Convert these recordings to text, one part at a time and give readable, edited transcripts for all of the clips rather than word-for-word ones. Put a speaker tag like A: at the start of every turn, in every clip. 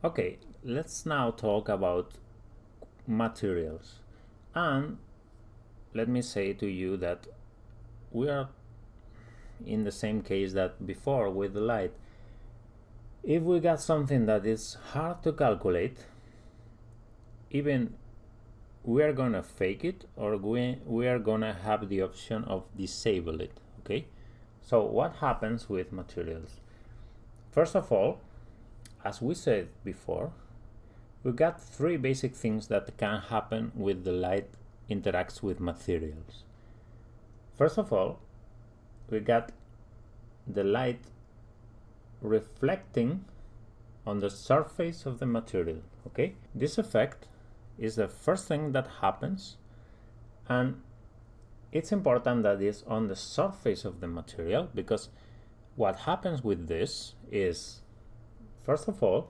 A: Okay, let's now talk about materials. And let me say to you that we are in the same case that before with the light. If we got something that is hard to calculate, even we are gonna fake it, or we are gonna have the option of disable it. Okay, so what happens with materials? First of all, as we said before, we got three basic things that can happen with the light interacts with materials. First of all, we got the light reflecting on the surface of the material. Okay, this effect is the first thing that happens, and it's important that it's on the surface of the material, because what happens with this is, first of all,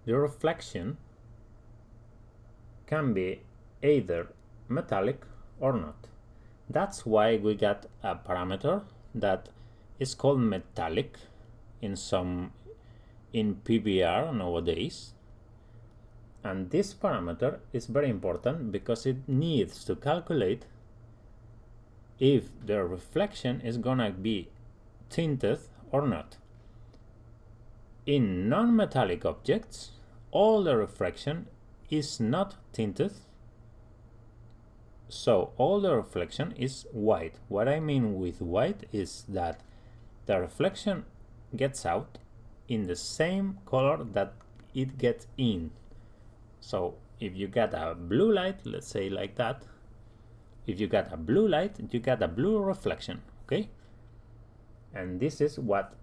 A: the reflection can be either metallic or not. That's why we got a parameter that is called metallic in PBR nowadays. And this parameter is very important because it needs to calculate if the reflection is gonna be tinted or not. In non-metallic objects, all the reflection is not tinted, so all the reflection is white. What I mean with white is that the reflection gets out in the same color that it gets in. So if you get a blue light, let's say like that, if you get a blue light, you get a blue reflection, okay? And this is what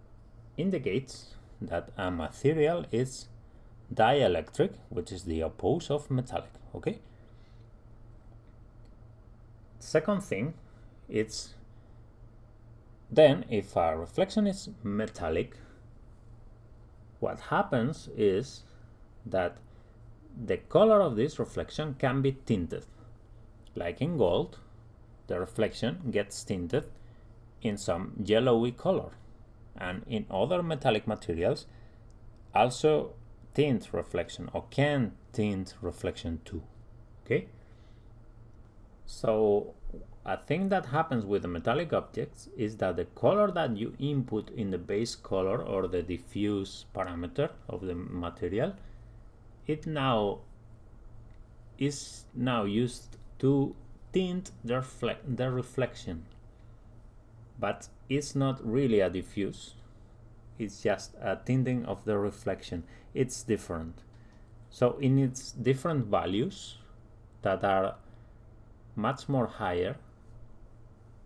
A: indicates that a material is dielectric, which is the opposite of metallic, okay? Second thing, it's then if a reflection is metallic, what happens is that the color of this reflection can be tinted. Like in gold, the reflection gets tinted in some yellowy color, and in other metallic materials also tint reflection, or can tint reflection too. Okay, so a thing that happens with the metallic objects is that the color that you input in the base color or the diffuse parameter of the material, it now is used to tint the reflection, but it's not really a diffuse, it's just a tinting of the reflection. It's different. So in its different values that are much more higher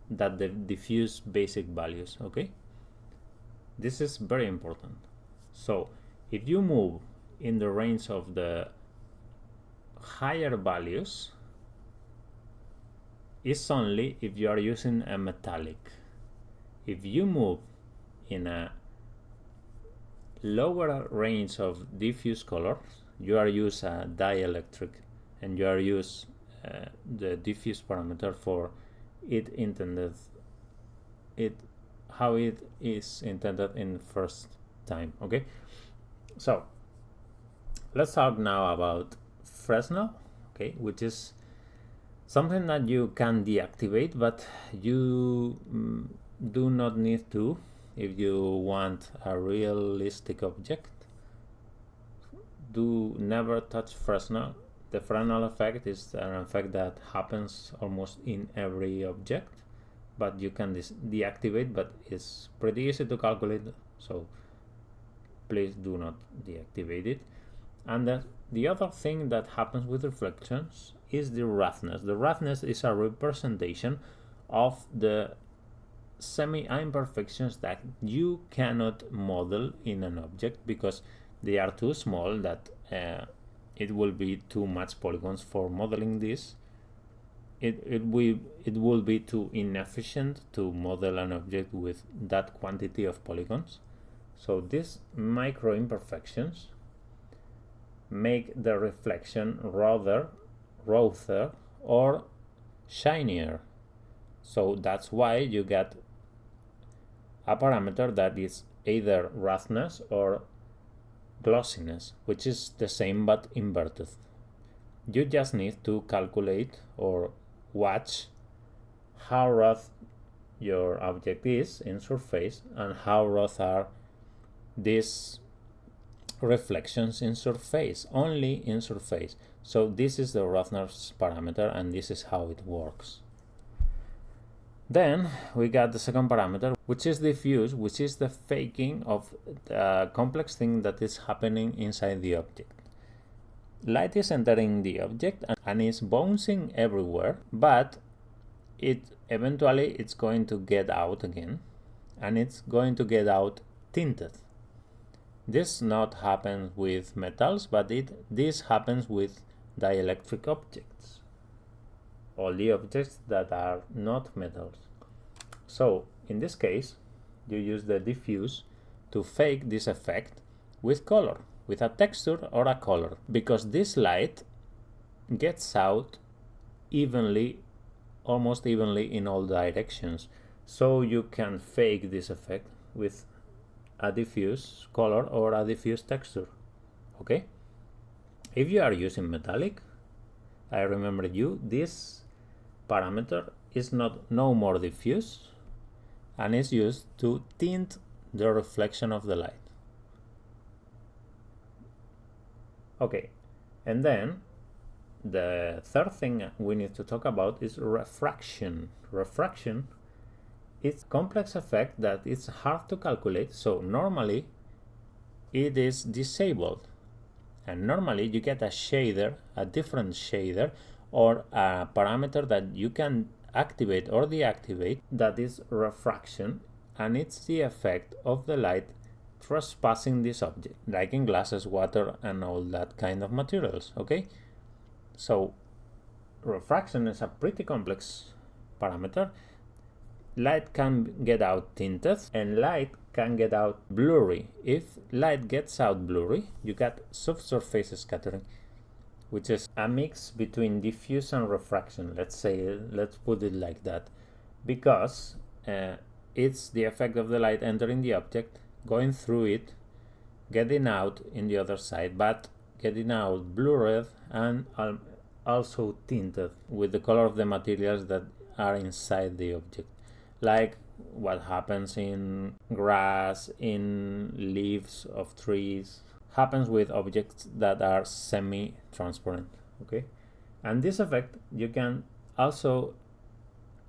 A: than the diffuse basic values, okay? This is very important. So if you move in the range of the higher values, it's only if you are using a metallic. If you move in a lower range of diffuse colors, you are use a dielectric, and you are use the diffuse parameter for it intended, how it is intended in first time. Okay, so let's talk now about Fresnel, okay, which is something that you can deactivate, but you do not need to if you want a realistic object. Do never touch Fresnel. The Fresnel effect is an effect that happens almost in every object, but you can deactivate, but it's pretty easy to calculate, so please do not deactivate it. And the other thing that happens with reflections is the roughness. The roughness is a representation of the semi-imperfections that you cannot model in an object because they are too small, that it will be too much polygons for modeling this. It will be too inefficient to model an object with that quantity of polygons. So these micro imperfections make the reflection rather rougher or shinier. So that's why you get a parameter that is either roughness or glossiness, which is the same but inverted. You just need to calculate or watch how rough your object is in surface and how rough are these reflections in surface, only in surface. So this is the roughness parameter, and this is how it works. Then we got the second parameter, which is diffuse, which is the faking of the complex thing that is happening inside the object. Light is entering the object and is bouncing everywhere, but it's going to get out again, and it's going to get out tinted. This not happens with metals, but this happens with dielectric objects, all the objects that are not metals. So in this case, you use the diffuse to fake this effect with color, with a texture or a color, because this light gets out evenly, almost evenly in all directions. So you can fake this effect with a diffuse color or a diffuse texture. Okay? If you are using metallic, I remember you, this parameter is no more diffuse and is used to tint the reflection of the light. Okay, and then the third thing we need to talk about is refraction. Refraction is a complex effect that is hard to calculate, so normally it is disabled. And normally you get a shader, a different shader, or a parameter that you can activate or deactivate, that is refraction, and it's the effect of the light trespassing this object, like in glasses, water, and all that kind of materials. Okay, so refraction is a pretty complex parameter. Light can get out tinted and light can get out blurry. If light gets out blurry, you get subsurface scattering, which is a mix between diffuse and refraction. Let's put it like that, because it's the effect of the light entering the object, going through it, getting out in the other side, but getting out blurred and also tinted with the color of the materials that are inside the object, like what happens in grass, in leaves of trees, happens with objects that are semi-transparent. Okay, and this effect you can also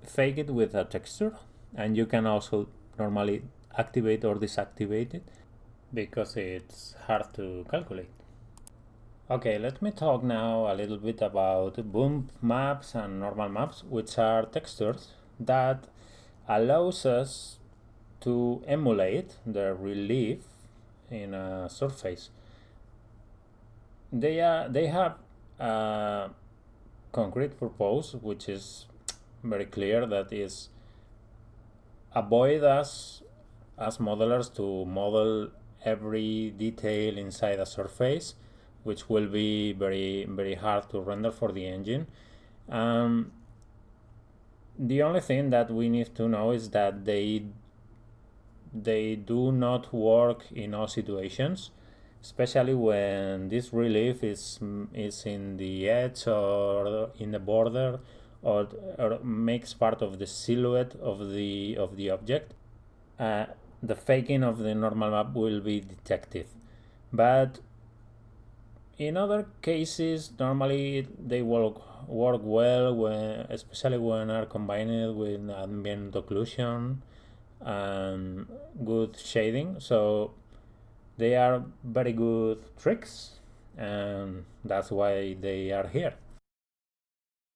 A: fake it with a texture, and you can also normally activate or deactivate it because it's hard to calculate. Okay, let me talk now a little bit about bump maps and normal maps, which are textures that allows us to emulate the relief in a surface. They have a concrete purpose, which is very clear, that is avoid us as modelers to model every detail inside a surface, which will be very hard to render for the engine. The only thing that we need to know is that they do not work in all situations, especially when this relief is in the edge or in the border, or makes part of the silhouette of the object. The faking of the normal map will be detected, but in other cases normally they work well, especially when are combined with ambient occlusion and good shading. So they are very good tricks, and that's why they are here.